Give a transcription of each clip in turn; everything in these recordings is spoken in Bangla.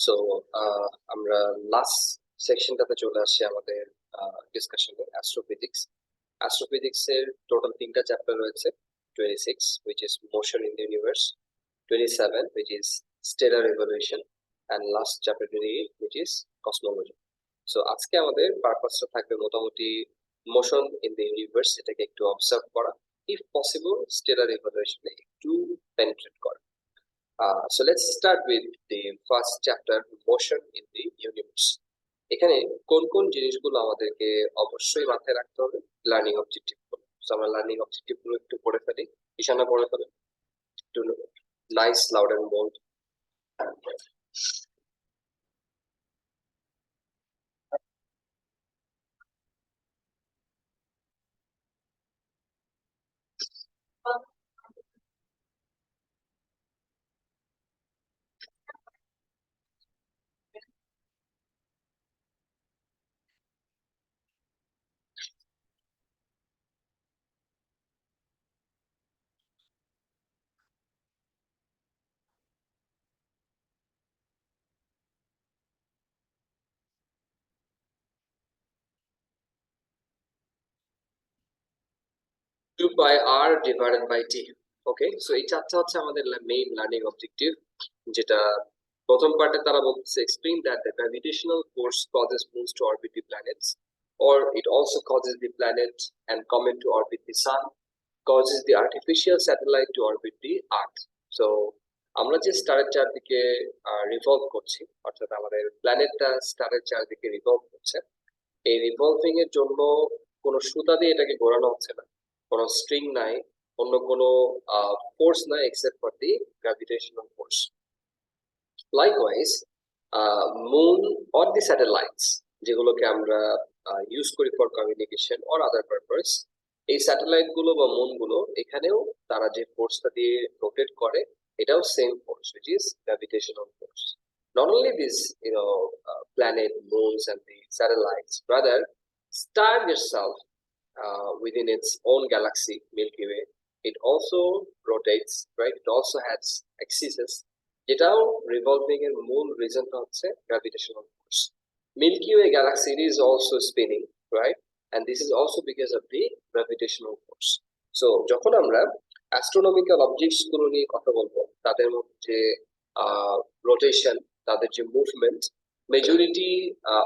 সো আমরা লাস্ট সেকশনটাতে চলে আসছি আমাদের ডিসকাশনে অ্যাস্ট্রোফিজিক্স এর টোটাল তিনটা চ্যাপ্টার রয়েছে 26 which is motion in the universe, 27 which is stellar evolution, and last chapter 28 which is cosmology. So আজকে আমাদের পারপাসটা থাকবে মোটামুটি মোশন ইন দ্য ইউনিভার্স এটাকে একটু অবজার্ভ করা, ইফ পসিবল স্টেলার ইভলিউশনে একটু পেনিট্রেট করা। So let's start with the first chapter, motion in the universe. এখানে কোন কোন জিনিসগুলো আমাদেরকে অবশ্যই মাথায় রাখতে হবে? লার্নিং অবজেক্টিভ গুলো। সো আমরা লার্নিং অবজেক্টিভ গুলো একটু পড়ে ফেলি। ঈশানা পড়ে ফেলে। একটু nice loud and bold. Two by R divided by T. Okay, so এই চারটা হচ্ছে আমাদের মেইন লার্নিং অবজেক্টিভ, যেটা প্রথম পার্টে তারা বলছে explain that the gravitational force causes moons to orbit the planets, or it also causes the planet and comet to orbit the sun, causes the artificial satellite to orbit the earth. So আমরা যে স্টারের চারদিকে রিভলভ করছি, অর্থাৎ আমাদের প্ল্যানেটটা স্টারের চারদিকে রিভলভ করছে, এই রিভলভিং এর জন্য কোনো সুতা দিয়ে এটাকে ঘোরানো হচ্ছে না, কোনো স্ট্রিং নাই, অন্য কোনো ফোর্স নাই except for the gravitational force. Likewise moon or the satellites, যেগুলোকে আমরা ইউজ করি for communication or other purpose, এই স্যাটেলাইট গুলো বা মুন গুলো এখানেও তারা যে ফোর্সটা দিয়ে রোটেট করে এটাও same force, which is gravitational force. Not only this, planet, moons, and the satellites, rather star itself, within its own galaxy, Milky Way, it also rotates, right? It also has axes. এটাও রিভলভিং এর মূল রিজনটা হচ্ছে gravitational force. Milky Way galaxy is also spinning, right? And this is also because of the gravitational force. So যখন আমরা অ্যাস্ট্রোনমিক্যাল অবজেক্টস গুলো নিয়ে কথা বলবো, তাদের মধ্যে রোটেশন, তাদের যে movement, majority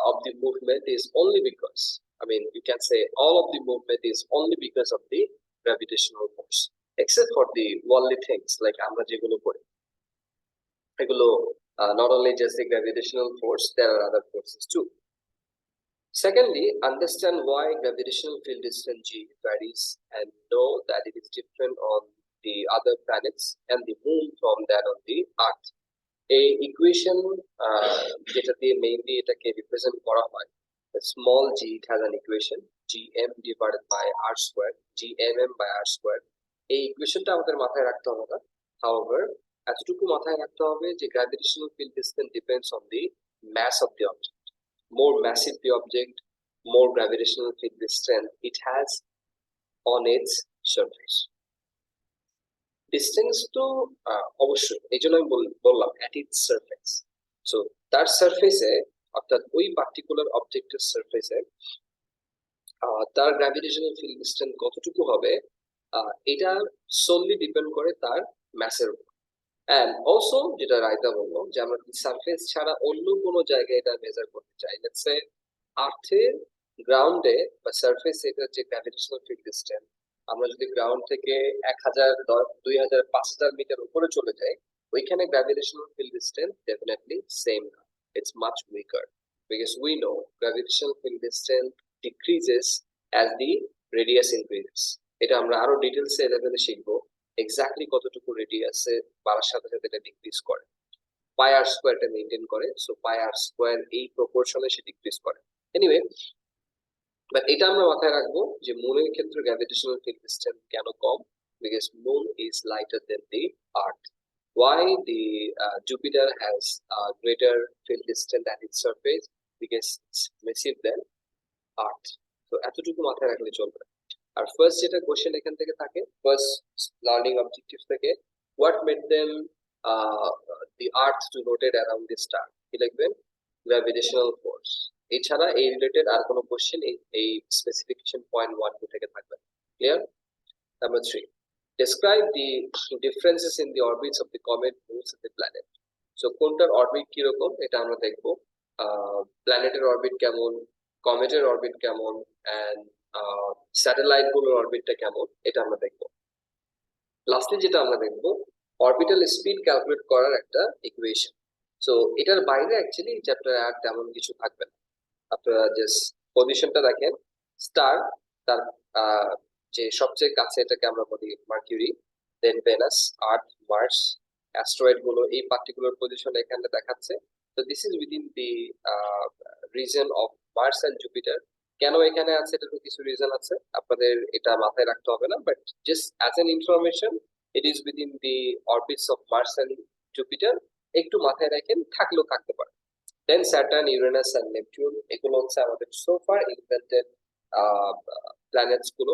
of the movement is only because, I mean, you can say all of the movement is only because of the gravitational force, except for the worldly things like আমরা যেগুলো করি, এগুলো not only just the gravitational force, there are other forces too. Secondly, understand why gravitational field distance G varies and know that it is different on the other planets and the moon from that on the earth. A equation যেটা দিয়ে মেইনলি এটাকে রিপ্রেজেন্ট করা হয়, small g, it has an equation gm divided by r square, gmm by r square. এই ইকুয়েশনটা আমাদের মাথায় রাখতে হবে না। However, এতটুকু মাথায় রাখতে হবে যে gravitational field distance depends on the mass of the object. More massive the object, more gravitational field distance it has on its surface. Distance তো অবশ্যই, এই জন্য আমি বললাম অ্যাট ইটস সারফেস। সো তার সারফেসে, অর্থাৎ ওই পার্টিকুলার অবজেক্টের সারফেসে তার গ্র্যাভিটেশনাল ফিল্ড ডিস্টেন্স কতটুকু হবে, এটা সোললি ডিপেন্ড করে তার ম্যাসের উপর। অ্যান্ড অলসো যেটা রায়তা বললো, যে আমরা সারফেস ছাড়া অন্য কোনো জায়গায় এটা মেজার করতে চাই, লেটস সে আর্থের গ্রাউন্ডে বা সারফেসে এটার যে গ্র্যাভিটেশনাল ফিল্ড ডিস্টেন্স, আমরা যদি গ্রাউন্ড থেকে 1000, 2000, 5000 মিটার উপরে চলে যাই, ওইখানে gravitational field distance definitely same না, it's much weaker, because we know gravitational field distance decreases as the radius increases. এটা আমরা আরো ডিটেলসে লেভেলে শিখবো, এক্স্যাক্টলি কতটুকু রেডিয়াসে বাড়ার সাথে সাথে এটা ডিক্রিজ করে, পাই আর স্কোয়ারটা মেনটেন করে, সো পাই আর স্কোয়ার এই প্রপোর্শনে সে ডিক্রিজ করে। এনিওয়ে, বাট এটা আমরা মাথায় রাখবো যে মুনের ক্ষেত্রে গ্র্যাভিটেশনাল ফিল্ড ডিস্টেন্স কেন কম, because moon is lighter than the earth. Why the Jupiter has greater field distance at its surface? Because it's massive than Earth. তো এতটুকু মাথায় রাখলে চলবে। আর ফার্স্ট যেটা কোশ্চেন এখান থেকে থাকে, ফার্স্ট লার্নিং অবজেক্টিভ থেকে, what made them the earth to rotate around the star কি লিখবেন গ্র্যাভিটেশনাল ফোর্স এছাড়া এই রিলেটেড আর কোনো কোশ্চেন এই স্পেসিফিকেশন পয়েন্ট 1 2 থেকে থাকবে clear number 3 describe the differences in the orbits of the comet moons and the planet so কোনটার অরবিট কি রকম এটা আমরা দেখব প্ল্যানেটের অরবিট কেমন কমেটের অরবিট কেমন এন্ড স্যাটেলাইট গুলোর অরবিটটা কেমন এটা আমরা দেখব লাস্টে যেটা আমরা দেখব অরবিটাল স্পিড ক্যালকুলেট করার একটা ইকুয়েশন সো এটার বাইরে অ্যাকচুয়ালি চ্যাপ্টারে আর তেমন কিছু থাকবে না আপনারা জাস্ট পজিশনটা দেখেন স্টার তার যে সবচেয়ে কাছে এটাকে আমরা বলি Mercury then Venus Earth Mars asteroid গুলো এই পার্টিকুলার পজিশন এখানে দেখাচ্ছে তো this is within the reason of Mars and Jupiter কেন এখানে আছে এটার কিছু রিজন আছে আপনাদের এটা মাথায় রাখতে হবে না but just as an information it is within the orbits of Mars and Jupiter একটু মাথায় রাখেন থাকলেও থাকতে পারে then Saturn Uranus and Neptune এগুলো হচ্ছে আমাদের সো ফার ইনভেন্টেড প্ল্যানেটস গুলো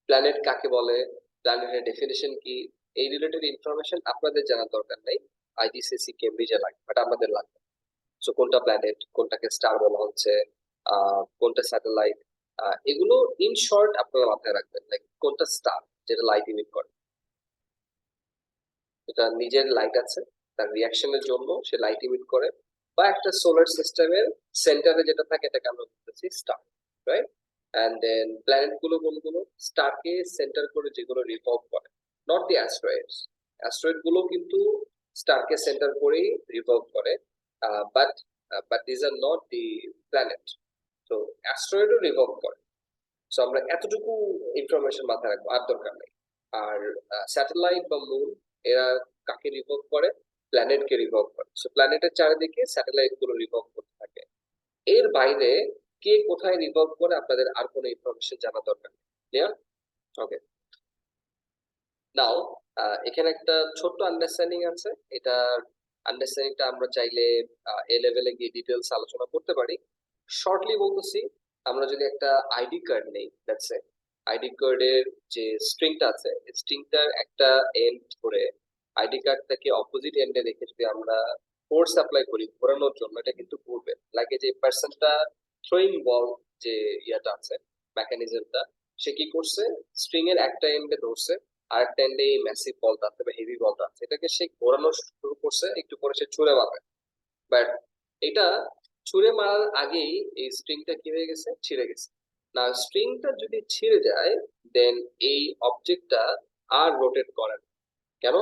প্ল্যানেট কাকে বলে প্ল্যানেটের ডেফিনিশন কি এই রিলেটেড ইনফরমেশন আপনাদের জানার দরকার নেই আইজিসিসি কেমব্রিজে লাগবে বাট আমাদের লাগবে সো কোনটা প্ল্যানেট কোনটাকে স্টার বলা হচ্ছে কোনটা স্যাটেলাইট এগুলো ইন শর্ট আপনারা মাথায় রাখবেন লাইক কোনটা স্টার যেটা লাইট ইমিট করে এটা নিজের লাইট আছে তার রিয়াকশনের জন্য সে লাইট ইমিট করে বা একটা সোলার সিস্টেমের সেন্টারে যেটা থাকে এটাকে আমরা বলতেছি star right and then planet গুলো কোনগুলো স্টারকে সেন্টার করে যেগুলো রিভলভ করে নট দি অ্যাস্ট্রয়েডস অ্যাস্ট্রয়েড গুলো কিন্তু স্টারকে সেন্টার করেই রিভলভ করে but this are not the planet তো অ্যাস্ট্রয়েডও রিভলভ করে সো আমরা এতটুকু ইনফরমেশন মাথায় রাখবো আর দরকার নেই আর স্যাটেলাইট বা মুন এরা কাকে রিভলভ করে প্ল্যানেটকে রিভলভ করে সো প্ল্যানেটের চারিদিকে স্যাটেলাইট গুলো রিভলভ করতে থাকে এর বাইরে কে কোথায় রিভলভ করে আপনাদের আর কোনো ইনফরমেশন জানা দরকার নেই ক্লিয়ার ওকে নাও এখানে একটা ছোট্ট আন্ডারস্ট্যান্ডিং আছে এটা আন্ডারস্ট্যান্ডিংটা আমরা চাইলে এ লেভেলে গিয়ে ডিটেলস আলোচনা করতে পারি শর্টলি বলতেছি আমরা যদি একটা আইডি কার্ড নেই লেটস সে আইডি কার্ডের যে স্ট্রিংটা আছে স্ট্রিংটার একটা এন্ড ধরে আইডি কার্ডটাকে অপোজিট এন্ডে রেখে যদি আমরা ফোর্স অ্যাপ্লাই করি ঘোরানোর জন্য এটা কিন্তু ঘুরবে লাগে যে পার্সনটা থ্রোয়িং বল যে ইয়াটা আছে মেকানিজমটা সে কি করছে স্ট্রিং এর একটা এন্ডে ধরছে আর একটা এন্ডে এই ম্যাসিভ বলটা আছে বা হেভি বলটা আছে এটাকে সে ঘোরানো শুরু করছে একটু পরে সে ছুঁড়ে মারবে বাট এটা ছুঁড়ে মারার আগেই এই স্ট্রিংটা কি হয়ে গেছে ছিঁড়ে গেছে না স্ট্রিংটা যদি ছিঁড়ে যায় দেন এই অবজেক্টটা আর রোটেট করে না কেন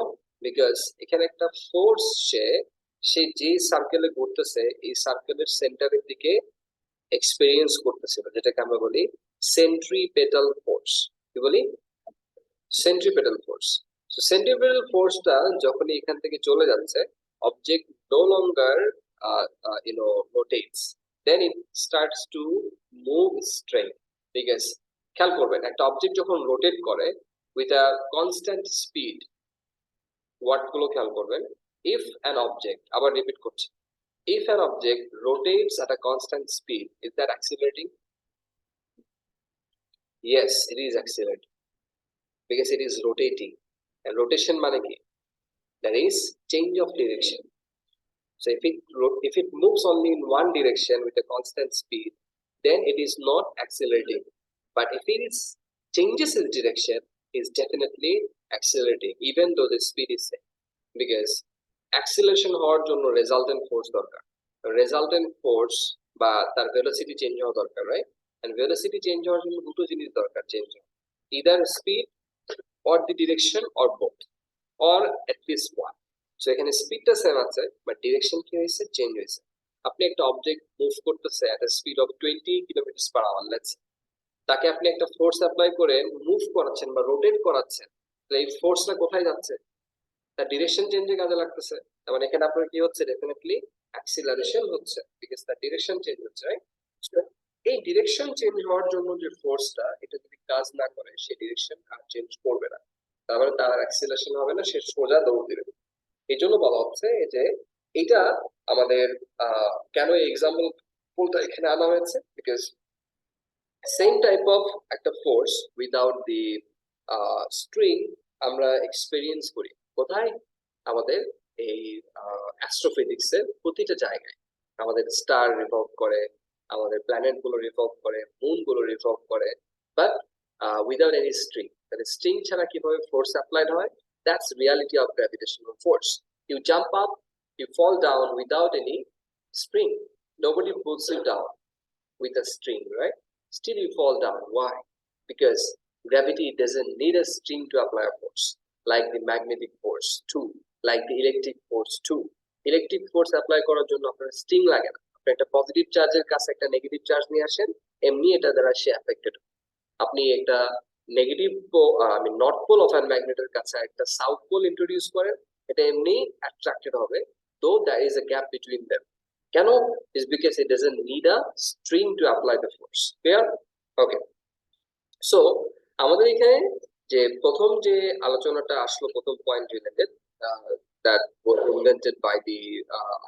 বিকজ এখানে একটা ফোর্স সে যে সার্কেলে ঘুরতেছে এই সার্কেলের সেন্টারের দিকে এক্সপেরিয়েন্স করতেছিল যেটাকে আমরা বলি সেন্ট্রিপেটাল ফোর্স কি বলি সেন্ট্রিপেটাল ফোর্স সো সেন্ট্রিপেটাল ফোর্সটা যখনই এখান থেকে চলে যাচ্ছে object no longer rotates then it starts to move straight because খেয়াল করবেন একটা অবজেক্ট যখন রোটেট করে with a constant speed word গুলো খেয়াল করবেন if an object আবার রিপিট করছি if an object rotates at a constant speed is that accelerating yes it is accelerating because it is rotating and rotation মানে কি that is change of direction so if it moves only in one direction with a constant speed then it is not accelerating but if it is changes its direction is definitely accelerating even though the speed is same because acceleration হওয়ার জন্য resultant force দরকার resultant force বা তার velocity change হওয়া দরকার right and velocity change হওয়ার জন্য দুটো জিনিস দরকার change either speed or the direction or both or at least one so এখানে স্পিডটা সেম আছে বাট ডিরেকশন কি হয়েছে চেঞ্জ হয়েছে আপনি একটা অবজেক্ট মুভ করতেছে at a speed of 20 kilometre per hour let's তাকে আপনি একটা ফোর্স অ্যাপ্লাই করে মুভ করাচ্ছেন বা রোটেট করাচ্ছেন তাহলে এই ফোর্সটা কোথায় যাচ্ছে তার ডিরেকশন চেঞ্জে কাজে লাগতেছে তার মানে এখানে আপনার কি হচ্ছে ডেফিনেটলি অ্যাক্সিলারেশন হচ্ছে বিকজ তার ডিরেকশন চেঞ্জ হচ্ছে রাইট এই ডিরেকশন চেঞ্জ হওয়ার জন্য যে ফোর্সটা এটা যদি কাজ না করে সেই ডিরেকশন আর চেঞ্জ করবে না তার মানে তার অ্যাক্সিলারেশন হবে না সে সোজা দৌড় দিবে এই জন্য বলা হচ্ছে যে এটা আমাদের কেন এই এক্সাম্পলটা এখানে আনা হয়েছে বিকজ সেম টাইপ অফ একটা ফোর্স উইদাউট দি স্ট্রিং আমরা এক্সপেরিয়েন্স করি কোথায় আমাদের এই অ্যাস্ট্রোফিজিক্স এর প্রতিটা জায়গায় আমাদের স্টার রিভলভ করে, আমাদের প্ল্যানেট গুলো রিভলভ করে, মুন গুলো রিভলভ করে, বাট উইদাউট এনি স্ট্রিং। তাহলে স্ট্রিং ছাড়া কিভাবে ফোর্স অ্যাপ্লাইড হয়? That's reality of gravitational force. You jump up, you fall down without any string. Nobody pulls you down with a string, right? Still you fall down. Why? Because gravity doesn't need a string to apply a force, like the magnetic force too, like the electric force too. Electric force apply করার জন্য আপনার স্ট্রিং লাগে না। আপনি একটা পজিটিভ চার্জের কাছে একটা নেগেটিভ চার্জ নিয়ে আসেন, এমনি এটা দ্বারা সে অ্যাফেক্টেড। আপনি একটা negative north pole of an ম্যাগনেটের কাছে একটা সাউথ পোল ইন্ট্রোডিউস করেন, এটা এমনি অ্যাট্রাক্টেড হবে, তো there is a gap between them. কেন? Is because it doesn't need a string to apply the force. Clear? Okay, so আমাদের এখানে যে প্রথম যে আলোচনাটা আসলো, প্রথম point related that was invented by the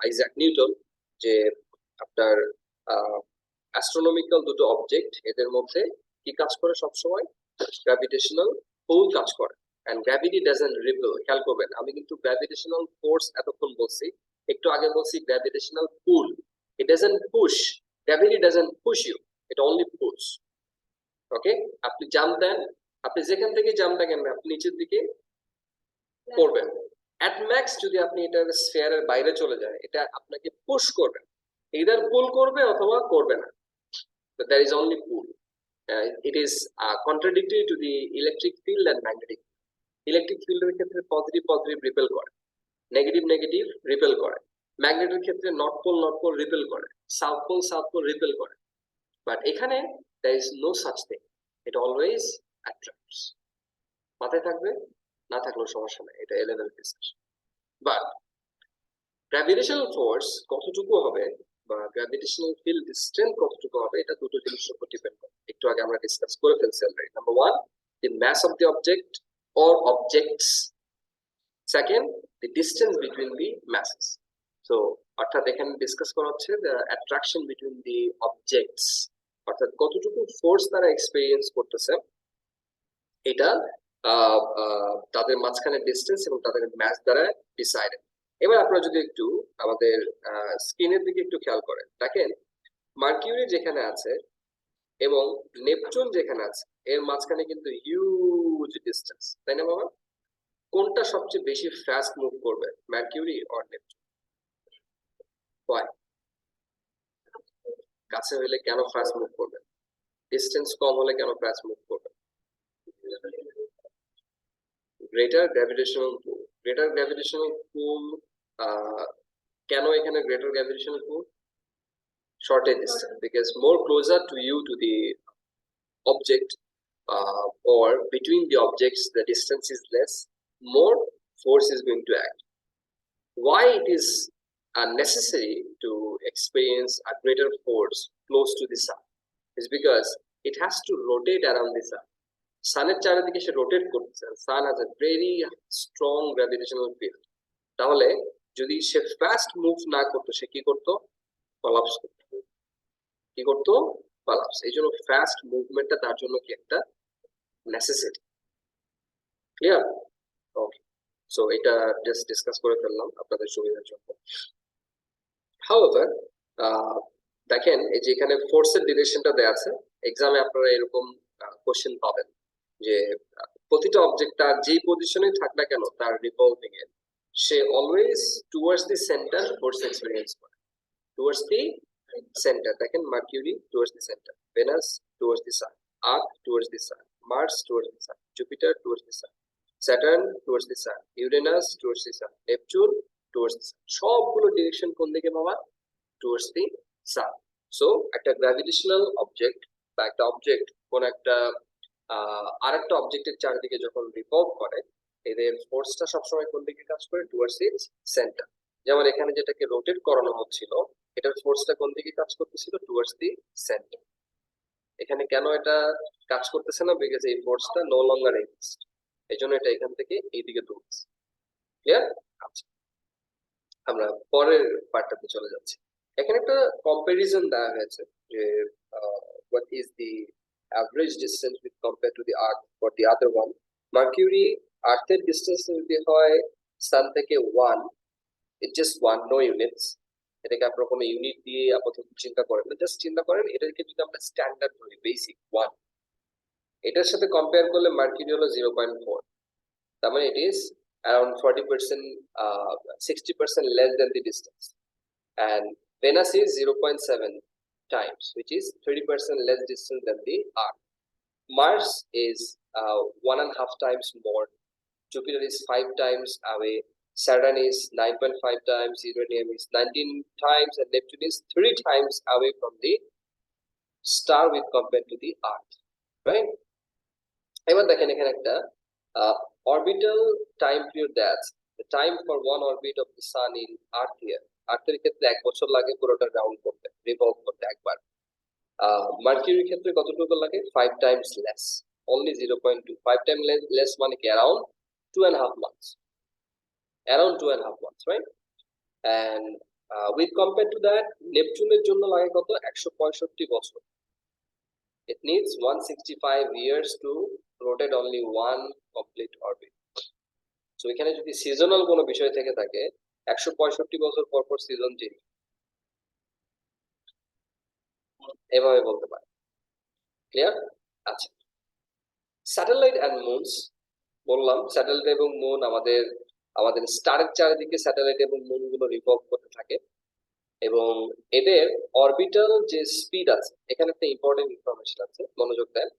Isaac Newton, যে আপনার অ্যাস্ট্রোনমিক্যাল দুটো অবজেক্ট, এদের মধ্যে কি কাজ করে সবসময়? গ্র্যাভিটেশনাল পুল কাজ করে। And gravity doesn't repel. খেয়াল করবেন, আমি কিন্তু গ্র্যাভিটেশনাল ফোর্স এতক্ষণ বলছি, একটু আগে বলছি gravitational pull. It doesn't push, gravity doesn't push you, it only pulls. Okay, আপনি জাম্প দেন, আপনি যেখান থেকে জাম্প দেখেন আপনি নিচের দিকে পড়বেন। অ্যাট ম্যাক্স যদি আপনি এটা স্ফিয়ারের বাইরে চলে যায়, এটা আপনাকে পুশ করবে, ইদার পুল করবে অথবা করবে না। But there is only pull. It is contradictory to the electric field and magnetic. Electric field এর ক্ষেত্রে পজিটিভ পজিটিভ রিপেল করে, নেগেটিভ নেগেটিভ রিপেল করে। ম্যাগনেটের ক্ষেত্রে নর্থ পোল রিপেল করে, সাউথ পোল রিপেল করে। বাট এখানে there is no such thing. It always attracts. মাথায় থাকবে, না থাকলেও সমস্যা নেই, এটা এ level discussion. But gravitational force কতটুকু হবে বা গ্র্যাভিটেশনাল ফিল্ড স্ট্রেংথ কতটুকু হবে, এটা দুটো জিনিসের উপর ডিপেন্ড করে। একটু আগে আমরা ডিসকাস করে ফেলছি already. Number one, the mass of the object or objects. Second, the distance between the masses. So অর্থাৎ এখানে ডিসকাস করা হচ্ছে the attraction between the objects, অর্থাৎ কতটুকু ফোর্স তারা এক্সপেরিয়েন্স করতেছে, এটা তাদের মাঝখানে ডিস্টেন্স এবং তাদের ম্যাস দ্বারা ডিসাইডেড। এবার আপনারা যদি একটু আমাদের স্ক্রিনের দিকে একটু খেয়াল করেন, দেখেন মার্কিউরি যেখানে আছে এবং নেপচুন যেখানে আছে, এর মাঝখানে কিন্তু হিউজ ডিস্টেন্স, তাই না বাবা? কোনটা সবচেয়ে বেশি ফাস্ট মুভ করবে, মার্কিউরি অর নেপচুন? ওয়াই? কাছে হলে কেন ফাস্ট মুভ করবে? ডিস্টেন্স কম হলে কেন ফাস্ট মুভ করবে? গ্রেটার গ্র্যাভিটেশনাল পুল। গ্রেটার গ্র্যাভিটেশনাল পুল কেন এখানে greater gravitational pool? shorter distance, because more closer to you to the object or between the objects the distance is less, more force is going to act. Why it is necessary to experience a greater force close to the sun is because it has to rotate around the sun. সানের চারিদিকে সে রোটেট করতেছে, sun has a very strong gravitational field. তাহলে যদি সে ফাস্ট মুভ না করতো, সে কি করতো? কলাপস করতো। কি করতো? কলাপস। এই জন্য ফাস্ট মুভমেন্টটা তার জন্য কি একটা নেসেসিটি। ক্লিয়ার? ওকে, সো এটা জাস্ট ডিসকাস করে ফেললাম আপনাদের সুবিধার জন্য। হাউএভার দেখেন এই যে এখানে ফোর্সের ডিরেকশনটা দেয়া আছে, এক্সামে আপনারা এরকম কোশ্চেন পাবেন যে প্রতিটা অবজেক্ট তার যেই পজিশনে থাক না কেন, তার রিভলভিং এ সে always towards the centre force experience করে, টুয়ার্ডস দি সেন্টার। দেখেন Mercury towards the centre, Venus towards the sun, Earth towards the sun, Mars towards the sun, Jupiter towards the sun, Saturn towards the sun, Uranus towards the sun, Neptune towards the sun. সবগুলো ডিরেকশন কোন দিকে বাবা? Towards the sun. সো একটা গ্র্যাভিটেশনাল অবজেক্ট বা একটা অবজেক্ট কোন একটা আরেকটা অবজেক্টের চারিদিকে যখন রিভলভ করে, এদের ফোর্সটা সবসময় কোন দিকে কাজ করে? Towards it's centre. যেমন এখানে যেটাকে রোটেট করানো হচ্ছিল, এটার ফোর্সটা কোন দিকে কাজ করতেছিল? Towards the centre. এখানে কেন এটা কাজ করতেছে না? বিকজ এই ফোর্সটা নো লঙ্গার এক্সিস্ট, এই জন্য এটা এখান থেকে এইদিকে দৌড়ছে। ক্লিয়ার? আচ্ছা, আমরা পরের পার্টটাতে চলে যাচ্ছি। এখানে একটা কম্পারিজন দেওয়া হয়েছে যে what is the average distance with compared to the earth for the other one. Mercury earth এর ডিসটেন্স যদি হয় সান থেকে 1, ইট জাস্ট 1, নো ইউনিটস। এটাকে আপনার কোনো ইউনিট দিয়ে আপাতত চিন্তা করেন না, জাস্ট চিন্তা করেন এটাকে যদি আমরা স্ট্যান্ডার্ড ধরি, বেসিক 1, এটার সাথে কম্পেয়ার করলে মার্কিউরি হলো 0.4, তার মানে it is around 40%, 60% less than the distance, and Venus is 0.7 times, which is 30% less distance than the Earth. Mars is 1.5 times more. Jupiter is 5 times away. Saturn is 9.5 times. Uranus is 19 times, and Neptune is 3 times away from the star with compared to the Earth. Right? এবার দেখেন এখানে একটা orbital time period, that's the time for one orbit of the sun in Earth year. আর্থের ক্ষেত্রে 1 বছর লাগে পুরোটা রাউন্ড করতে, রিভলভ করতে একবার। মার্কিউরির ক্ষেত্রে কতটুকু লাগে? 5 times less, only 0.2. 5 times less মানে কি around 2.5 months, around 2.5 months, right? And with compared to that, নেপচুনের জন্য লাগে কত? 165 বছর। It needs 165 years to rotate only one complete orbit. So এখানে যদি সিজনাল কোনো বিষয় থেকে থাকে, 165 বছর পর পর সিজন চেঞ্জ, এভাবে বলতে পারে। ক্লিয়ার? আচ্ছা, স্যাটেলাইট এন্ড মুনস বললাম, স্যাটেলাইট এবং মুন আমাদের স্টারের চারিদিকে স্যাটেলাইট এবং মুন গুলো রিভলভ করতে থাকে, এবং এদের অরবিটাল যে স্পিড আছে, এখানে একটা ইম্পর্টেন্ট ইনফরমেশন আছে, মনোযোগ দেন।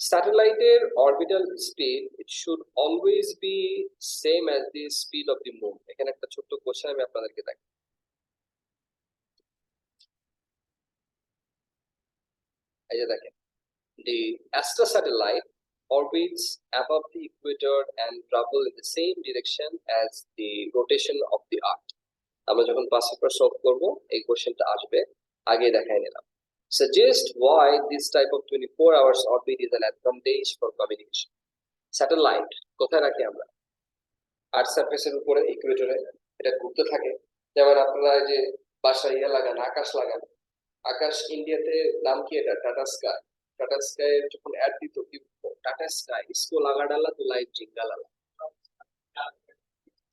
স্যাটেলাইটের orbital speed it should always be same as the speed of the moon. এখানে একটা ছোট্ট কোশ্চেন আমি আপনাদেরকে দেখাই। এই যে দেখেন, the Astra satellite orbits above the equator and travel in the same direction as the rotation of the Earth. আমরা যখন পাসপোর্ট সলভ করব এই কোশ্চেনটা আসবে, আগে দেখাই নিলাম। Suggest why this type of 24 hours orbit is an advantage for communication. Satellite কোথায় রাখি আমরা? আর্থ সারফেসের উপরে, ইকুয়েটরে এটা ঘুরতে থাকে। যেমন আপনারা এই যে বাসায় লাগান, আকাশ লাগান, আকাশ ইন্ডিয়াতে নাম কি এটা? Tata sky. টাটা স্কাই যখন অ্যাড দিত কি টাটা স্কাই ইসকো লাগা ডালা তো লাইট জিঙ্গা লালা,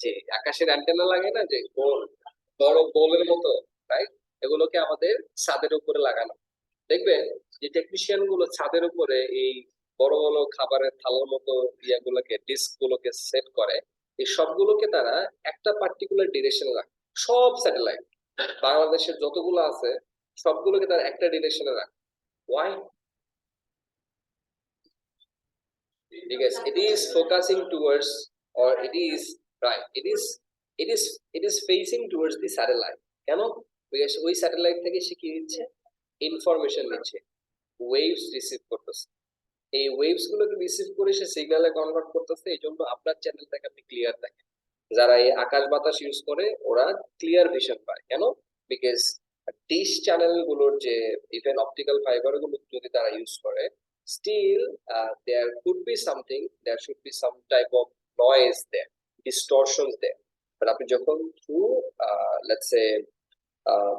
যে আকাশের অ্যান্টেনা লাগে না, যে গোল বড় বোলের মতো, রাইট? এগুলোকে আমাদের ছাদের উপরে লাগানো। দেখবেন যে টেকনিশিয়ান গুলো ছাদের উপরে এই বড় বড় খাবারের থালার মতো ইয়াগুলোকে, ডিস্ক গুলোকে সেট করে, এই সবগুলোকে তারা একটা পার্টিকুলার ডিরেকশনে রাখে। সব স্যাটেলাইট বাংলাদেশের যতগুলো আছে সবগুলোকে তারা একটা ডিরেকশনে রাখে। Why? Because it is focusing towards, or it is right, it is facing towards the satellite. কেন? Because ওই স্যাটেলাইট থেকে সে কি নিচ্ছে? ইনফরমেশন নিচ্ছে, ওয়েভস রিসিভ করতেছে। এই ওয়েভস গুলোকে রিসিভ করে সে সিগন্যালে কনভার্ট করতেছে। এই জন্য আপনার চ্যানেলটাকে আপনি ক্লিয়ার দেখেন। যারা এই আকাশ বাতাস ইউজ করে ওরা ক্লিয়ার ভিশন পায়। কেন? বিকজ ডিশ চ্যানেল গুলোর যে ইভেন অপটিক্যাল ফাইবার গুলো যদি তারা ইউজ করে, still there could be something, there should be some type of noise there, distortions there, but আপনি যখন থ্রু let's say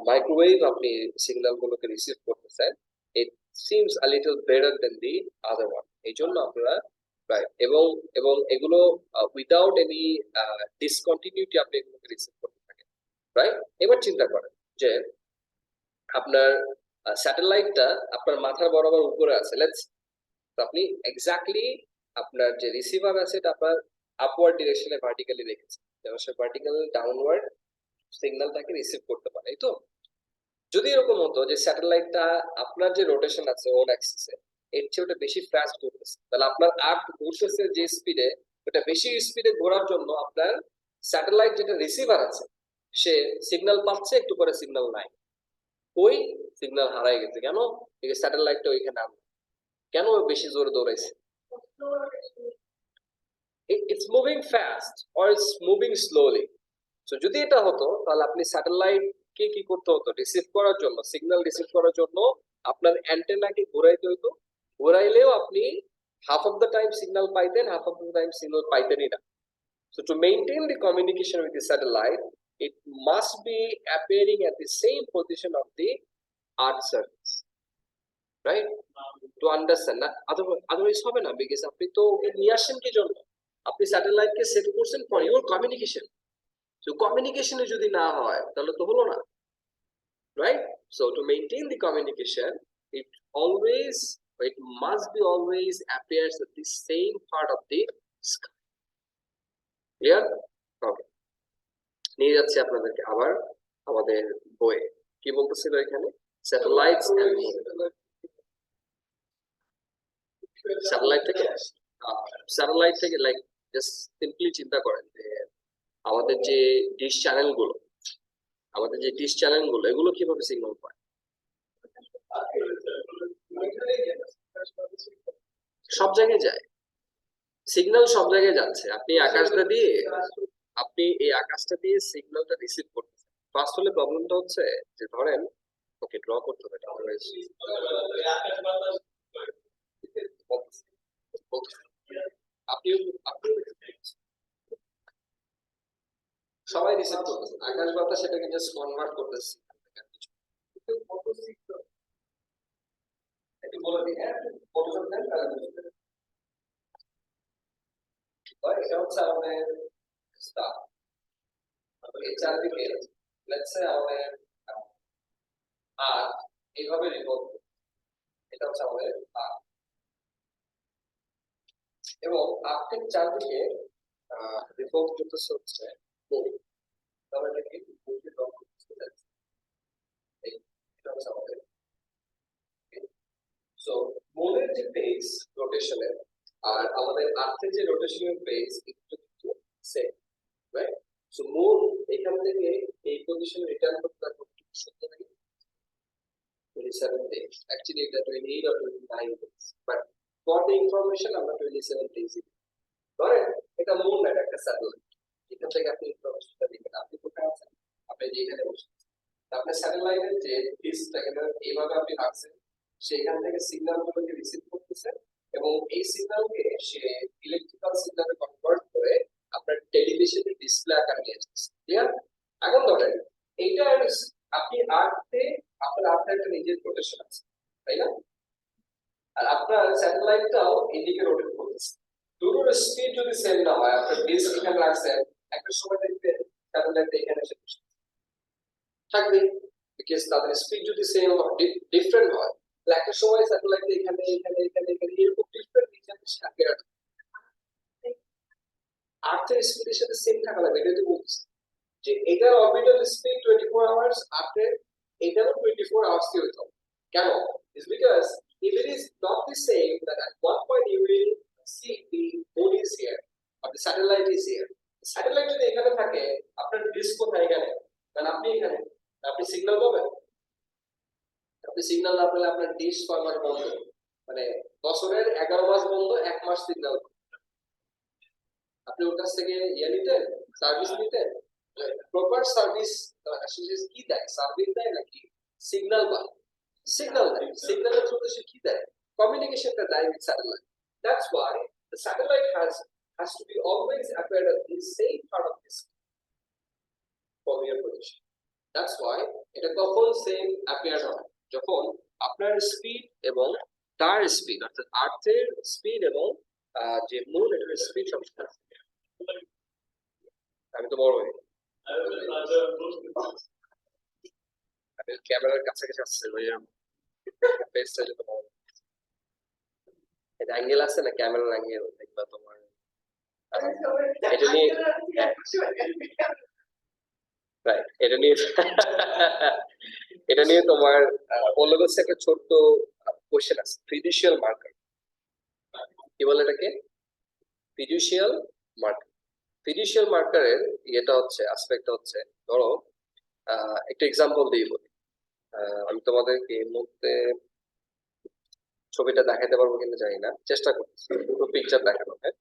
মাইক্রোওয়েভ আপনি সিগন্যাল গুলোকে রিসিভ করতেছেন, it seems a little better than the other one. এই জন্য আপনারা রাইট, এবং এবং এগুলো উইদাউট এনি ডিসকন্টিনিউটি আপনি এগুলোকে রিসিভ করতে থাকেন, রাইট? এবার চিন্তা করেন যে আপনার স্যাটেলাইটটা আপনার মাথার বরাবর উপরে আছে, লেটস, তো আপনি এক্স্যাক্টলি আপনার যে রিসিভার আছে এটা আপনার আপওয়ার্ড ডিরেকশনে ভার্টিক্যালি রেখেছে, যেন সে ভার্টিক্যাল ডাউনওয়ার্ড সিগন্যালটাকে রিসিভ করতে পারে। তো যদি এরকম হতো যে স্যাটেলাইটটা আপনার যে রোটেশন আছে ওন অ্যাক্সিসে এর চেয়ে ওটা বেশি ফাস্ট ঘুরতেছে, তাহলে আপনার আর্থ ঘুরতেছে যে স্পিডে, ওটা বেশি স্পিডে ঘোরার জন্য আপনার স্যাটেলাইট যেটা রিসিভার আছে সে সিগন্যাল পাচ্ছে, একটু পরে সিগন্যাল নাই, ওই সিগন্যাল হারাই গেছে। কেন? বিকজ স্যাটেলাইটটা ওইখানে আনবে। কেন বেশি জোরে দৌড়াইছে? it's moving fast or it's moving slowly. So যদি এটা হতো তাহলে আপনি স্যাটেলাইট কে কি করতে হতো? রিসিভ করার জন্য, সিগন্যাল রিসিভ করার জন্য আপনার অ্যান্টেনাকে ঘোরাইতে হতো। ঘোরাইলেও আপনি half of the time signal পাইতেন, half of the time signal পাইতেনই না। So to maintain the communication with the satellite, it must be appearing at the same position of the Earth surface, right? To understand, না otherwise হবে না, because আপনি তো ওকে নিয়ে আসেন কি জন্য? আপনি স্যাটেলাইটকে সেট করছেন ফর ইউর কমিউনিকেশন, তো কমিউনিকেশনে যদি না হয় তাহলে তো হলো না, right? So to maintain the communication, it always, it must be always appears at the same part of the sky. Clear? Okay. নিয়ে যাচ্ছি আপনাদেরকে আবার আমাদের বইয়ে কি বলতেছিল এখানে, স্যাটেলাইটস এন্ড স্যাটেলাইট থেকে লাইক জাস্ট সিম্পলি চিন্তা করেন যে আমাদের যে ডিশ চ্যানেলগুলো, এগুলো কিভাবে সিগন্যাল পায়? সব জায়গায় যায়, সিগন্যাল সব জায়গায় যাচ্ছে। আপনি এই আকাশটা দিয়ে সিগন্যালটা রিসিভ করতেছেন। ফার্স্ট হলে প্রবলেমটা হচ্ছে যে ধরেন, ওকে ড্র করতে হবে এটা আপনি আপনি সবাই রিসিভ করতেছেন, আকাশ বাতাস সেটাকে জাস্ট কনভার্ট করতেছে। একটু বলে দিই, হ্যাঁ ফটোশপ দেন তাহলে বুঝতে পারবেন। এটা হচ্ছে আমাদের স্টার, এই চারদিকে লেটস সে আমাদের আর এইভাবে রিভলভ, এটা হচ্ছে আমাদের আর, এবং আর্থের চারদিকে রিভলভ করতেছে হচ্ছে মুন, তাহলে দেখি মুনকে ড্র করতেছে, এটা হচ্ছে আমাদের। সো মুনের যে ফেজ রোটেশনের আর আমাদের আর্থের যে রোটেশনের ফেজ একটু কিন্তু সেম, রাইট? সো মুন এখান থেকে এই পজিশনে রিটার্ন করতে কতটুকু সময় লাগে? 27 days. Actually এটা 28 or 29 days, but for the information আমরা 27 days ধরেন এটা মুন না, একটা স্যাটেলাইট, এখান থেকে আপনি ইনফরমেশনটা দিবেন। আপনি কোথায় আছেন? আপনি যেখানে বসে আছেন, আপনি স্যাটেলাইটের যে ডিসটাকে এইভাবে আপনি রাখছেন, সেখান থেকে সিগন্যালগুলোকে রিসিভ করতেছে এবং এই সিগন্যালকে সে ইলেকট্রিক্যাল সিগন্যালে কনভার্ট করে আপনার টেলিভিশনের ডিসপ্লে আকারে নিয়ে আসছে। ক্লিয়ার? এখন ধরেন এইটা আপনি আপনার আর্থে একটা নিজের রোটেশন আছে, তাই না? আর আপনার স্যাটেলাইটটাও এইদিকে রোটেট করতেছে। দুটোর স্পিড যদি সেম না হয়, আপনার ডিস্ক এখানে রাখছেন, একটা সময় দেখবেন স্যাটেলাইট এখানে এসে থাকবে, বিকজ তাদের স্পিড যদি সেম ডিফারেন্ট হয়, তাহলে একটা সময় স্যাটেলাইট এখানে এখানে এখানে এখানে এরকম ডিফারেন্ট রিজন থাকে। আর্থের স্পিডের সাথে সেম থাকা লাগবে, এটা তো বলছি যে এটার অরবিটাল স্পিড 24 আওয়ার্স, আর্থের এটারও 24 আওয়ার্স কি হইতো। কেন? is because if it is not the same, that at one point you will see the moon is here or the satellite is here. Satellite যদি এখানে থাকে, আপনার ডিস্ক কোথায়? এখানে, কারণ আপনি এখানে, আপনি সিগন্যাল পাবেন। আপনি সিগন্যাল না পেলে আপনার ডিশ 6 মাস বন্ধ, মানে বছরের 11 মাস বন্ধ, 1 মাস সিগন্যাল। আপনি ওর কাছ থেকে ইয়ে নিতেন, সার্ভিস নিতেন, প্রপার সার্ভিস আসলে কি দেয়? সার্ভিস দেয় নাকি সিগন্যাল পায়? সিগন্যাল দেয়। সিগন্যালের থ্রুতে সে কি দেয়? কমিউনিকেশনটা দেয় with satellite. That's why the satellite has to be always appeared at the same part of this from your position. That's why এটা কখন সেম অ্যাপিয়ার হয়? যখন আপনার স্পিড এবং তার স্পিড, অর্থাৎ আর্থের স্পিড এবং যে মুন এটার স্পিড সবসময়। আমি তো বড় হই, আমি ক্যামেরার কাছাকাছি আসছে ভাইয়া, ফেসটা যত বড়, এটা অ্যাঙ্গেল আছে না, ক্যামেরার অ্যাঙ্গেল দেখবা তোমার, এটা নিয়ে রাইট, এটা নিয়ে তোমার বললো একটা ছোট্ট কোশ্চেন আছে, ফিডুশিয়াল মার্কার কি বলে এটাকে? Fiducial marker. ফিডুশিয়াল মার্কারের এটা হচ্ছে অ্যাসপেক্টটা হচ্ছে, ধরো একটা এক্সাম্পল দিই বলি, আমি তোমাদেরকে এই মুহূর্তে ছবিটা দেখাতে পারবো কিনা জানি না, চেষ্টা করছি দুটো পিকচার দেখানো। হ্যাঁ,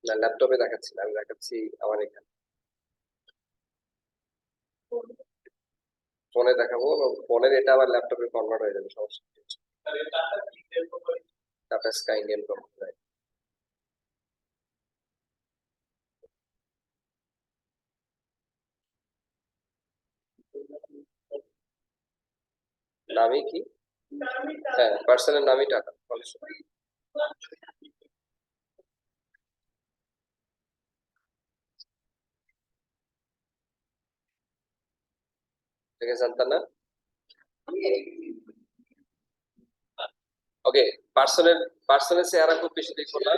না ল্যাপটপে দেখাচ্ছি না, আমি দেখাচ্ছি আমার এখানে ফোনে দেখাবো, এবং ফোনের এটা আবার ল্যাপটপে কনভার্ট হয়ে যাবে, সমস্যা কিছু। Tata sky Indian company. নামই কি? হ্যাঁ, পার্সনের নামই টাটা। ঠিক আছে জানতাম না। ওকে, পার্সনের চেহারা খুব বেশি দেখবো না।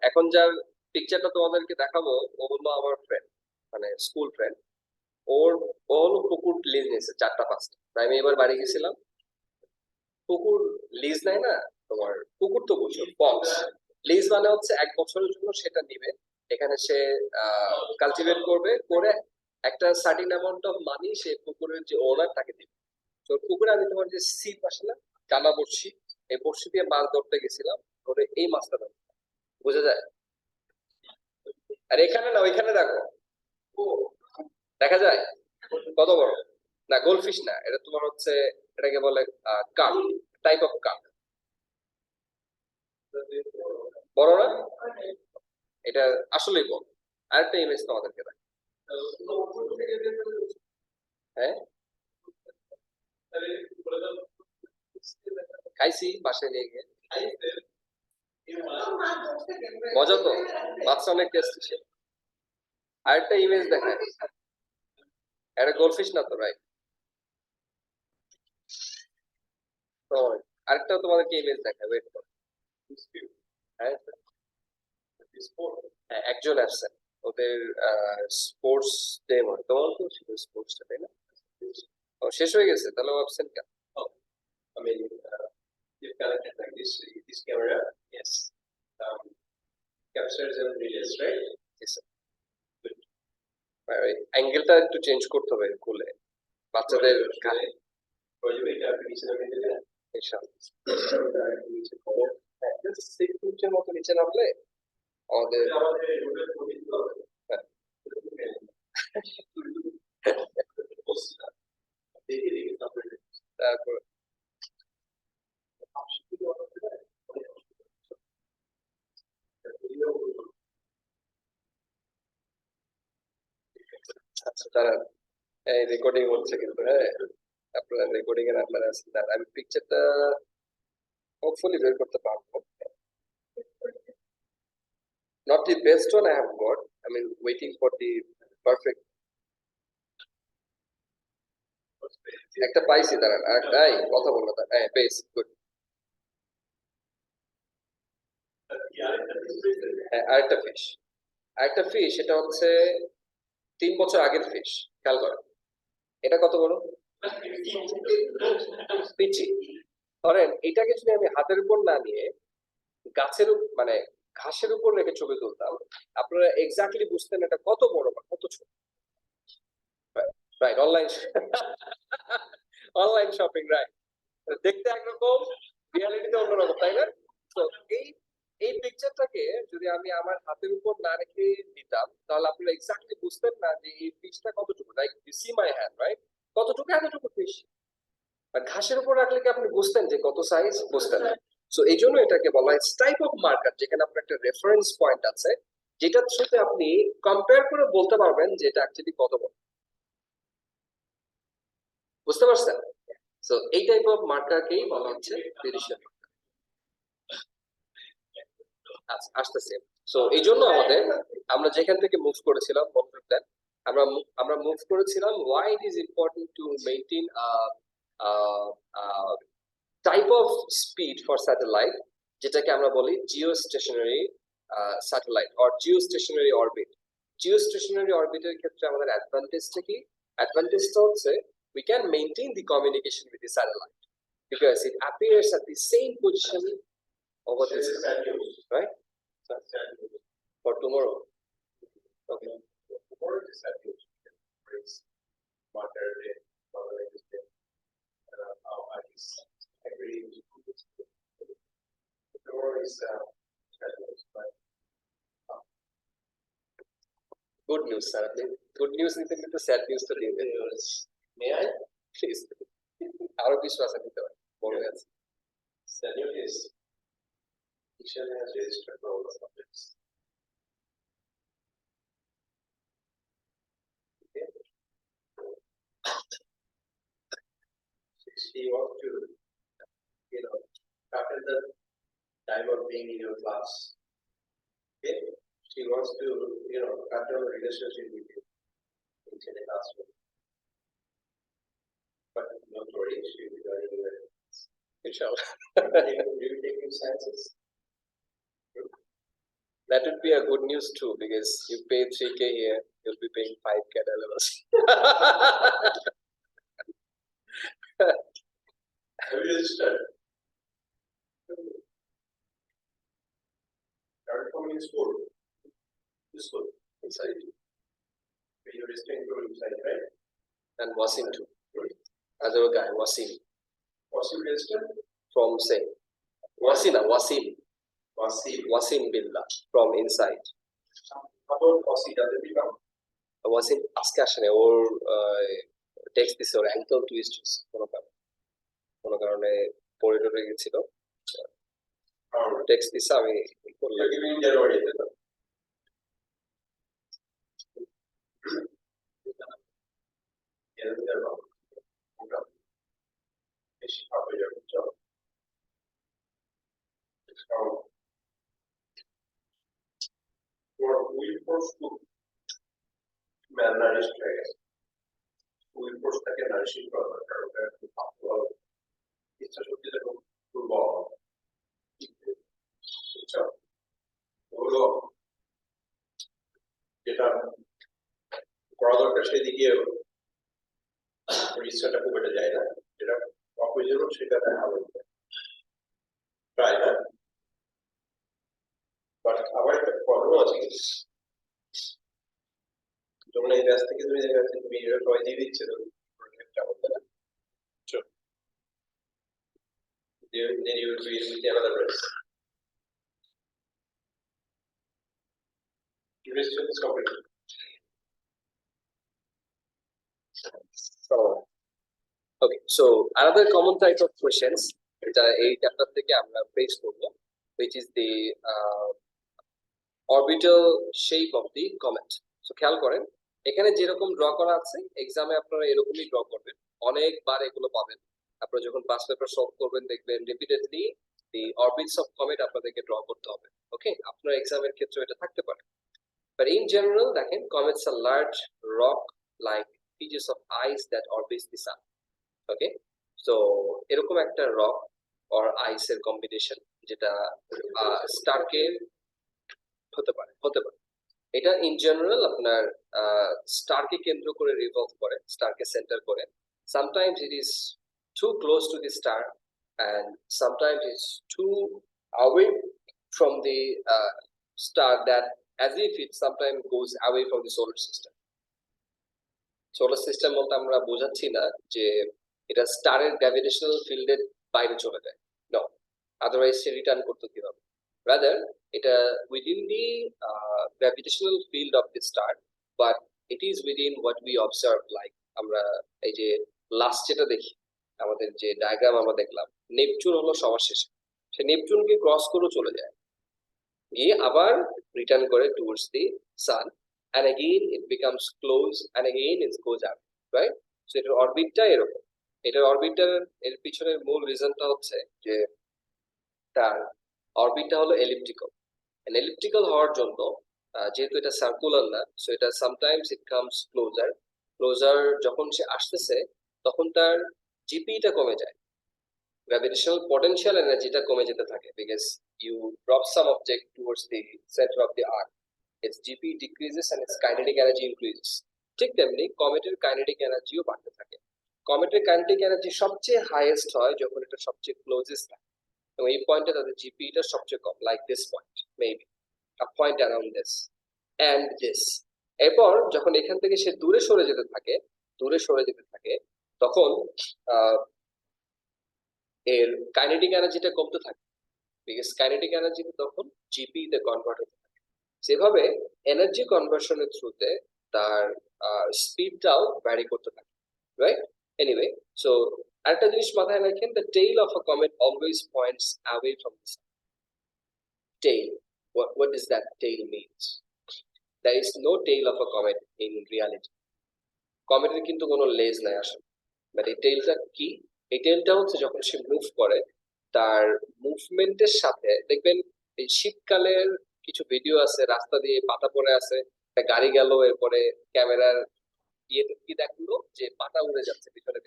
এখন যার পিকচারটা তোমাদেরকে দেখাবো ও হলো আমার ফ্রেন্ড, মানে স্কুল ফ্রেন্ড। ওর ও হলো পুকুর লিজ নিয়েছে 4টা 5টা। তাই আমি এবার বাড়ি গেছিলাম, পুকুর লিজ নেয় না তোমার, পুকুর তো বুঝছো, বক্স লিজ মানে হচ্ছে 1 বছরের জন্য সেটা নিবে। এখানে সে কালটিভেট করবে, করে একটা সার্টিন অ্যামাউন্ট অফ মানি সে পুকুরের যে ওনার তাকে দিবে। তো পুকুরে আমি তোমার যে সিপ আসে না, টানা বড়শি, এই বড়শি দিয়ে মাছ ধরতে গেছিলাম, ধরে এই মাছটা ধরো, বোঝা যায়। আর এখানে না, ওইখানে দেখো, দেখা যায় কত বড়। না গোল্ডফিশ না, এটা তোমার হচ্ছে, এটাকে বলে কার্প, টাইপ অফ কার্প। বড় না, এটা আসলেই বড়। আরেকটা ইমেজ তোমাদেরকে দেখ। হ্যাঁ, খাইছি বাসায় নিয়ে গিয়ে, মজা তো, মাছটা অনেক টেস্টি। আরেকটা ইমেজ দেখায়, এটা গোল্ডফিশ না তো, রাইট? তো আরেকটা তোমাদেরকে ইমেজ দেখায়, ওয়েট করো। হ্যাঁ, একজন আসছেন, ওদের স্পোর্টস ডে, মানে তোমার তো ছিল স্পোর্টস ডে, তাই না? ও শেষ হয়ে গেছে, তাহলে ভাবছেন কেন? I mean, if connected like this camera, yes, captures and relays, right? Yes, sir. Good. অ্যাঙ্গেলটা একটু চেঞ্জ করতে হবে খুলে, বাচ্চাদের গায়ে এটা নিচে নামিয়ে দিলে নিচে খবর, হ্যাঁ, জাস্ট 6 ফুটের মতো নিচে নামলে আমাদের হ্যাঁ। তারপর আচ্ছা তারা, এই রেকর্ডিং হচ্ছে কিন্তু, হ্যাঁ আপনারা রেকর্ডিং এর আপনারা আছেন, আর আমি পিকচারটা হোপফুলি বের করতে পারবো। Not the best one I have got. I mean, waiting for the perfect. একটা পাইছি দাঁড়ান, আরেকটা এই কথা বলবো, হ্যাঁ বেশ গুড। হ্যাঁ আরেকটা ফিশ, এটা হচ্ছে 3 বছর আগের ফিশ, খেয়াল করো এটা কত বড় পিচি। ধরেন এটাকে যদি আমি হাতের উপর না নিয়ে গাছের মানে ঘাসের উপর রেখে ছবি তুলতাম, আপনারা এক্স্যাক্টলি বুঝতেন এটা কত বড় বা কত ছোট। Right, online shopping, right. দেখতে একরকম, রিয়ালিটিতে অন্যরকম, তাই না? তো এই এই পিকচারটাকে যদি আমি আমার হাতের উপর না রেখে দিতাম, তাহলে আপনারা এক্স্যাক্টলি বুঝতেন না যে এই ফিশটা কতটুকু, like you see my hand, right? কতটুকু, এতটুকু ফিশ। আর ঘাসের উপর রাখলে কি আপনি বুঝতেন যে কত সাইজ, বুঝতেন না। সো এই জন্য এটাকে বলা হয় টাইপ অফ মার্কার, যেখানে আপনার একটা রেফারেন্স পয়েন্ট আছে, যেটার সাথে আপনি কম্পেয়ার করে বলতে পারবেন যে এটা অ্যাকচুয়ালি কত বড়। বুঝতে পারছেন? সো এই টাইপ অফ মার্কারকেই বলা হচ্ছে ভেরিয়েশন। আচ্ছা আসতেছে। সো এই জন্য আমরা যেখান থেকে মুভ করেছিলাম, আমরা আমরা মুভ করেছিলাম why it is important to maintain a type of speed for satellite, যেটাকে আমরা বলি geostationary satellite or geostationary orbit. Geostationary অরবিটের ক্ষেত্রে আমাদের অ্যাডভান্টেজটা কি? অ্যাডভান্টেজটা হচ্ছে we can maintain the communication with the satellite because it appears at the same position over the sky, right? For tomorrow. Okay. Tomorrow is Saturday. Saturday, Wednesday. How I agree. Tomorrow is Saturday, but good news, sir. Good news নিতে কিন্তু স্যাড নিউজটা দিয়ে দেন। মে আই প্লিজ, আরো বিশ্বাস দিতে পারে, বড় আছে। Sad news is Ishan has registered for all the subjects. Okay. She wants to, after the time of being in your class, okay, she wants to, cut down the relationship with you in the classroom. Not worry, she will be learning the Inshallah. you take new sciences. That would be a good news too, because you pay 3K here, you'll be paying 5K at levels. Have you registered? Started from in school. This school. Inside. You're registering to inside, right? And Wasim too. Other guy, Wasim. Wasim registered? From say. Wasim Billah from inside. How about Wasi? Does it become? Wasim আজকে আসে না, ওর টেক্সট দিছে, ওর অ্যাঙ্কেল টুইস্ট কোনো কারণে পড়ে টরে গেছিল, টেক্সট দিছে, আমি You're giving January, is it? বেশি হবে যখন চলো উইল ফোর্স টু malnourished হয়ে গেছে উইল ফোর্স তাকে নারিশিং করা দরকার ওটা একটু ভাবতে হবে ইচ্ছা শক্তিটা খুব দুর্বল বুঝছো ওগুলো যেটা করা দরকার সেদিকে ইচ্ছাটা খুব একটা যায় না যেটা অপ্রয়োজনীয় সেটা দেখা হবে প্রায় না বাট আবার একটা প্রবলেম আছে যখন এই ব্যাস থেকে তুমি দেখা যাচ্ছে তুমি সবাই দিয়ে দিচ্ছে তো প্রজেক্টটা হতে না then you will be with another race. Question is complete. So, okay, so another common type of questions এটা এই চ্যাপ্টার থেকে আমরা ফেস করব, which is the orbital shape of the comet. So খেয়াল করেন এখানে যেরকম ড্র করা আছে এক্সামে আপনারা এরকমই ড্র করবেন, অনেকবার এগুলো পাবেন। আপনারা যখন পাস পেপার সলভ করবেন দেখবেন repeatedly the orbits of comet আপনাদেরকে ড্র করতে হবে। ওকে, আপনার এক্সামের ক্ষেত্রে এটা থাকতে পারে, but in general দেখেন comets are large rock like pieces of ice that orbits the sun. Okay, so এরকম একটা রক অর আইসের কম্বিনেশন যেটা স্টারকে হতে পারে এটা ইন জেনারেল আপনার স্টারকে কেন্দ্র করে রিভলভ করে, স্টারকে সেন্টার করে। Sometimes it is too close to the star and sometimes it's too away from the star that as if it sometimes goes away from the solar system. Solar system বলতে আমরা বোঝাচ্ছি না যে এটা স্টারের গ্র্যাভিটেশনাল ফিল্ডের বাইরে চলে যায়, নো, আদারওয়াইজ সে রিটার্ন করতে কিভাবে, রাদার এটা within the gravitational field of the star, but it is within what we observe, like আমরা এই যে লাস্ট যেটা দেখি আমাদের যে ডায়াগ্রাম আমরা দেখলাম, নেপচুন হলো সবার শেষে, সে নেপচুনকে ক্রস করে চলে যায়, গিয়ে আবার রিটার্ন করে towards the sun, and again it becomes close and again it goes up, right? So এটার অরবিটটা এরকম, এটার অরবিটার এর পিছনের মূল রিজনটা হচ্ছে যে তার অরবিটটা হলো এলিপ্টিক্যাল, and elliptical হওয়ার জন্য যেহেতু এটা সার্কুলার না, সো এটা সামটাইমস ইট কামস ক্লোজার যখন সে আসতেছে তখন তার জিপিটা কমে যায়, gravitational potential এনার্জিটা কমে যেতে থাকে, because you drop some object towards the center of the arc, its GP decreases and its kinetic energy increases. ঠিক তেমনি কমেটের কাইনেটিক এনার্জিও বাড়তে থাকে। কমেটের কাইনেটিক এনার্জি সবচেয়ে হাইয়েস্ট হয় যখন এটা সবচেয়ে ক্লোজেস্ট থাকে, এবং এই পয়েন্টে তাদের জিপিটা সবচেয়ে কম, like this point, maybe a point around this and this. এরপর যখন এখান থেকে সে দূরে সরে যেতে থাকে তখন এর কাইনেটিক এনার্জিটা কমতে থাকে, বিকজ কাইনেটিক এনার্জি তখন জিপি তে কনভার্ট হতে থাকে। সেভাবে এনার্জি কনভার্সনের থ্রুতে তার স্পিডটাও ভ্যারি করতে থাকে, রাইট? এনিওয়ে, সো আরেকটা জিনিস মাথায় রাখেন, the tail of a comet always points away from the sun. Tail, what does that tail means? There is no tail of a comet in reality. কমেটের কিন্তু কোনো লেজ নাই আসলে, বাট এই টেইলটা কি? এই টেইলটা হচ্ছে যখন সে মুভ করে তার মুভমেন্টের সাথে, দেখবেন এই শীতকালের কিছু ভিডিও আছে, রাস্তা দিয়ে পাতা পড়ে আছে, একটা গাড়ি গেল, এরপরে ক্যামেরার ইয়েতে কি দেখলো যে পাতা উড়ে যাচ্ছে পিছনে,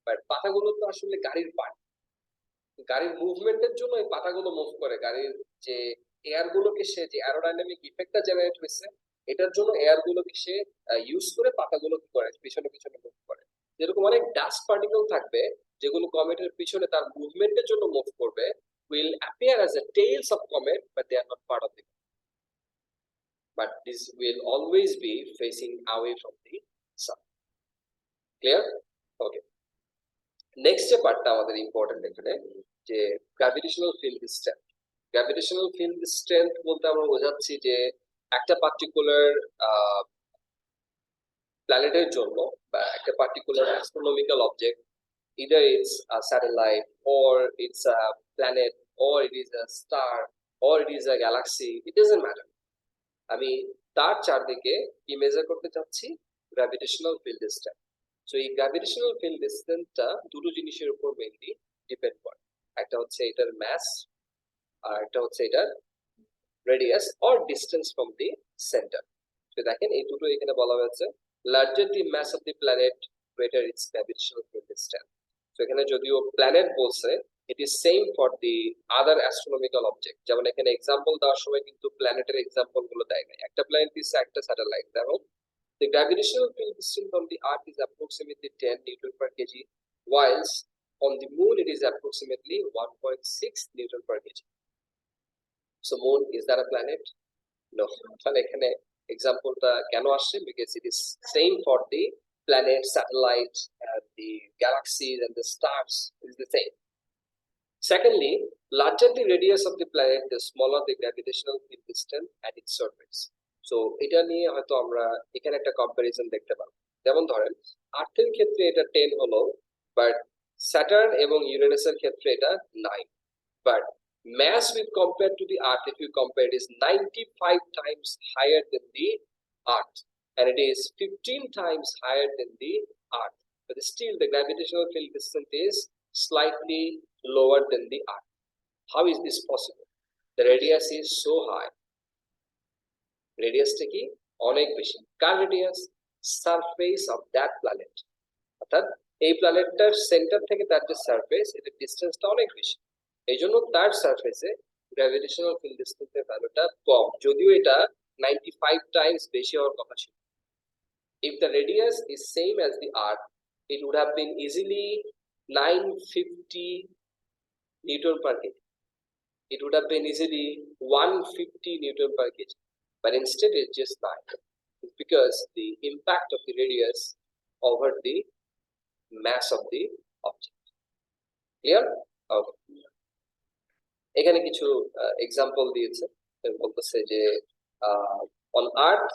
বাট পাতাগুলো তো আসলে গাড়ির পার্ট, গাড়ির মুভমেন্টের জন্য এই পাতাগুলো মুভ করে, গাড়ির যে এয়ার গুলোকে সে যে অ্যারোডাইনামিক ইফেক্টটা জেনারেট হয়েছে এটার জন্য এয়ার গুলোকে সে ইউজ করে পাতাগুলো কি করে পিছনে পিছনে মুভ করে। যেরকম অনেক ডাস্ট পার্টিকেল থাকবে যেগুলো কমেটের পিছনে তার মুভমেন্টের জন্য মুভ করবে, will appear as a tails of comet but they are not part of the, but this will always be facing away from the sun. Clear? Okay. Next যে পার্টটা আমাদের ইম্পর্টেন্ট এখানে যে gravitational field strength. Gravitational field strength বলতে আমরা বোঝাচ্ছি যে একটা পার্টিকুলার প্ল্যানেটের জন্য বা একটা particular astronomical object, either it's a satellite or it's a planet or it is a star or it is a galaxy, it doesn't matter, আমি তার চারদিকে কি মেজার করতে চাচ্ছি, গ্র্যাভিটেশনাল ফিল্ড স্ট্রেংথ। সো এই গ্র্যাভিটেশনাল ফিল্ড স্ট্রেংথটা দুটো জিনিসের উপর মেইনলি ডিপেন্ড করে, একটা হচ্ছে এটার মাস আর একটা হচ্ছে এটার radius or distance from the centre. তো দেখেন এই দুটো এখানে বলা হয়েছে, larger the mass of the planet greater its gravitational field strength. তো এখানে যদিও প্ল্যানেট বলছে it is same for the other astronomical object, যেমন এখানে এক্সাম্পল দেওয়ার সময় কিন্তু প্ল্যানেটের এক্সাম্পল গুলো দেয় নাই, একটা প্ল্যানেট দিচ্ছে একটা স্যাটেলাইট। দেখো the gravitational field distance on the earth is approximately 10 newton per kg, whilst on the moon it is approximately 1.6 newton per kg. So moon, is that a planet? No. তাহলে এখানে এক্সাম্পলটা কেন আসছে, because it is same for the planet, satellite, and the galaxies and the stars is the same. Secondly, larger the radius of the planet, the smaller the gravitational field distance at its surface. So এটা নিয়ে হয়তো আমরা এখানে একটা কম্পারিজন দেখতে পাবো। যেমন ধরেন আর্থের ক্ষেত্রে এটা 10 হলো, বাট স্যাটার্ন এবং ইউরেনাসের ক্ষেত্রে এটা 9, but mass with compared to the earth, if you compare, it is 95 times higher than the earth and it is 15 times higher than the earth, but still the gravitational field distance is slightly lower than the earth. How is this possible? The radius is so high, radius টা কি অনেক বেশি, কার radius, surface of that planet, অর্থাৎ এই প্ল্যানেটটার সেন্টার থেকে তার যে সারফেস এটার ডিসটেন্সটা অনেক বেশি, এই জন্য তার সারফেসে গ্র্যাভিটেশনাল ফিল্ড ডিসটেন্সের ভ্যালুটা কম, যদিও এটা 95 টাইমস বেশি হওয়ার কথা ছিল। If the radius is same as the earth, it would have been easily 950 newton per kg. It would have been easily 150 newton per kg, but instead it's just 9. It's because the impact of the radius over the mass of the object. Clear? Okay. এখানে কিছু এক্সাম্পল দিয়েছে, বলতেছে যে on earth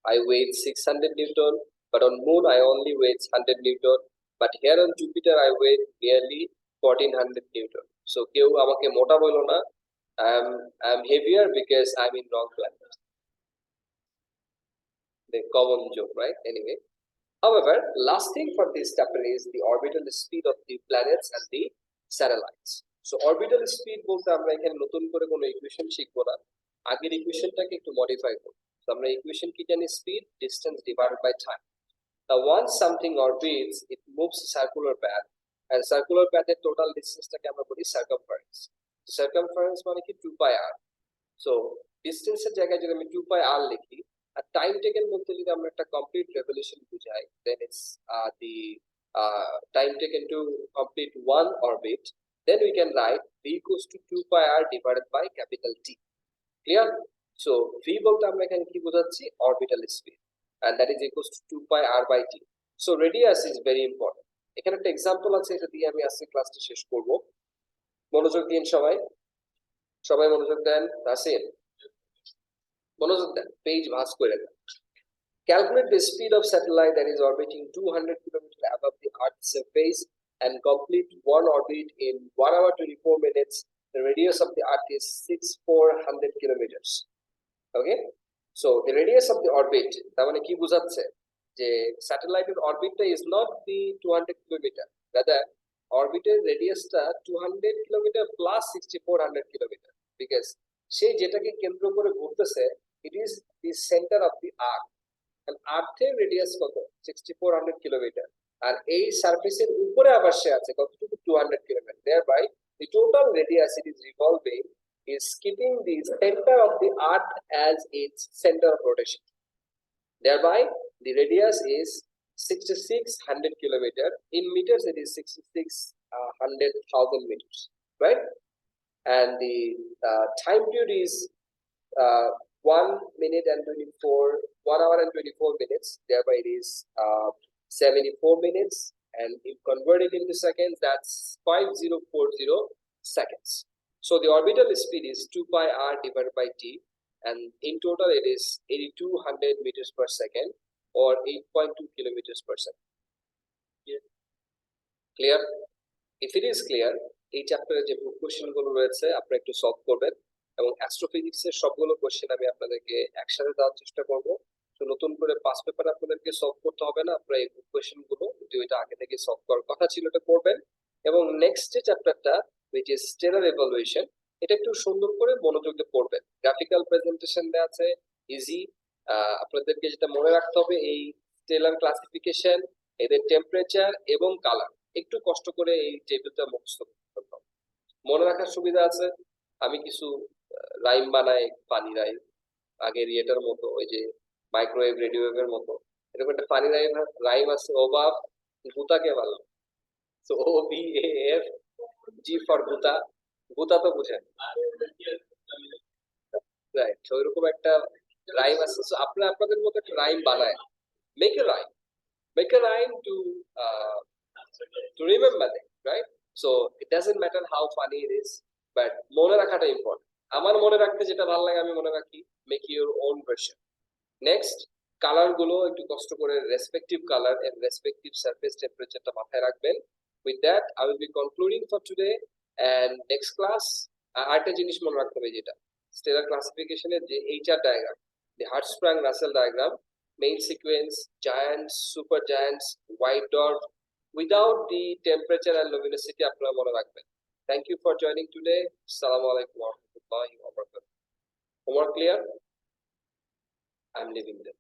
I weighed 600 newton, but on moon I only weighed 100 newton, but here on Jupiter I weighed nearly 1400 newton. So কেউ আমাকে মোটা বলো না, I'm heavier because I'm in wrong planet. The common joke, right? Anyway, however, last thing for this chapter is the orbital speed of the planets and the satellites. So orbital speed বলতে আমরা এখানে নতুন করে কোনো ইকুয়েশন শিখবো না, আগের ইকুয়েশনটাকে একটু মডিফাই করব। তো আমরা ইকুয়েশন কি জানি, speed distance divided by time. Now once something orbits, it moves circular path, and circular path এর টোটাল ডিসটেন্সটাকে আমরা বলি সার্কামফারেন্স। সার্কামফারেন্স মানে কি 2 পাই r। সো ডিসটেন্সের জায়গায় যদি আমি 2 পাই r লিখি, আর টাইম টেকেন বলতে যদি আমরা একটা কমপ্লিট রেভলিউশন বুঝাই, then it's the time taken to complete one orbit, then we can write v equals to 2 pi r divided by capital T. Clear? So v বলতে আমরা এখানে কি বোঝাচ্ছি, orbital speed, and that is equals to 2 pi r by T. So radius is very important. এখানে একটা এক্সাম্পল আছে, এটা দিয়ে আমি আজকে ক্লাসটা শেষ করব। মনোযোগ দিন সবাই, সবাই মনোযোগ দেন। রাসেল মনোযোগ দেন, পেজ ভাঁজ করে দেন। Calculate the speed of satellite that is orbiting 200 kilometers above the Earth's surface and complete one orbit in 1 hour 24 minutes. The radius of the Earth is 6400 kilometers. Okay, so the radius of the orbit, তার মানে কি বোঝাচ্ছে যে স্যাটেলাইটের অরবিটটা is not the 200 kilometer, rather অরবিটের রেডিয়াসটা 200 kilometre plus 6400 kilometre, because সে যেটাকে কেন্দ্র করে ঘুরতেছে it is the center of the Earth, and আর্থের রেডিয়াস কত, 6400 কিলোমিটার, আর এই সারফেসের উপরে আবার সে আছে কতটুকু 200 kilometre thereby the total radius it is revolving is keeping the center of the earth as its center of rotation, thereby the radius is 6600 kilometer. In meters it is 6600,000 meters, right? And the time period is 1 minute and 1 hour and 24 minutes, thereby it is 74 minutes, and if converted into seconds, that's 5040 seconds. So the orbital speed is 2 pi r divided by t, and in total it is 8200 meters per second or 8.2 kilometers per second. Clear? If it is clear, এই চ্যাপ্টারে যে কোশ্চেন গুলো রয়েছে আপনারা একটু সলভ করবেন, এবং অ্যাস্ট্রোফিজিক্স এর সবগুলো কোশ্চেন আমি আপনাদেরকে একসাথে দেওয়ার চেষ্টা করব। তো নতুন করে পাস পেপার আপনাদেরকে সলভ করতে হবে না, আপনারা এই কোশ্চেন গুলো যেটা আগে থেকে সলভ করার কথা ছিল এটা করবেন। এবং নেক্সট যে চ্যাপ্টারটা which is স্টেলার ইভালুয়েশন, এটা একটু সুন্দর করে মনোযোগ দিয়ে পড়বেন। গ্রাফিক্যাল প্রেজেন্টেশন দেওয়া আছে, ইজি। আপনাদেরকে যেটা মনে রাখতে হবে, এই স্টেলার ক্লাসিফিকেশন, এদের টেম্পারেচার এবং কালার একটু কষ্ট করে এই টেবিলটা মুখস্থ করতে হবে। মনে রাখার সুবিধা আছে, আমি কিছু রাইম বানাই, ফানি রাইম, আগের ইয়েটার মতো, ওই যে মাইক্রোওয়েভ রেডিওওয়েভের মতো এরকম একটা ফানি রাইম আছে, ওবাব গুতাকে ভালো। তো O B A F G for গুতা, গুতা তো বুঝেন, রাইট? তো এরকম একটা রাইম আছে। সো আপনারা আপনাদের মতো একটা রাইম বানায়, make a rhyme, make a rhyme to remember them, right? So it doesn't matter how funny it is, but মনে রাখাটা ইম্পর্টেন্ট। আমার মনে রাখতে যেটা ভালো লাগে আমি মনে রাখি, make your own version. Next, colour গুলো একটু কষ্ট করে respective colour and respective surface টেম্পারেচারটা মাথায় রাখবেন। With that I will be concluding for today, and next class আরেকটা জিনিস মনে রাখতে হবে, যেটা স্টেলার ক্লাসিফিকেশনের যে HR diagram, the Hertzsprung-Russell diagram, main sequence, giants, super giants, white dwarf, without the temperature and luminosity আপনারা মনে রাখবেন। Thank you for joining today. Assalamu alaikum wa rahmatullahi wa barakatuh. Homework clear? I'm leaving them.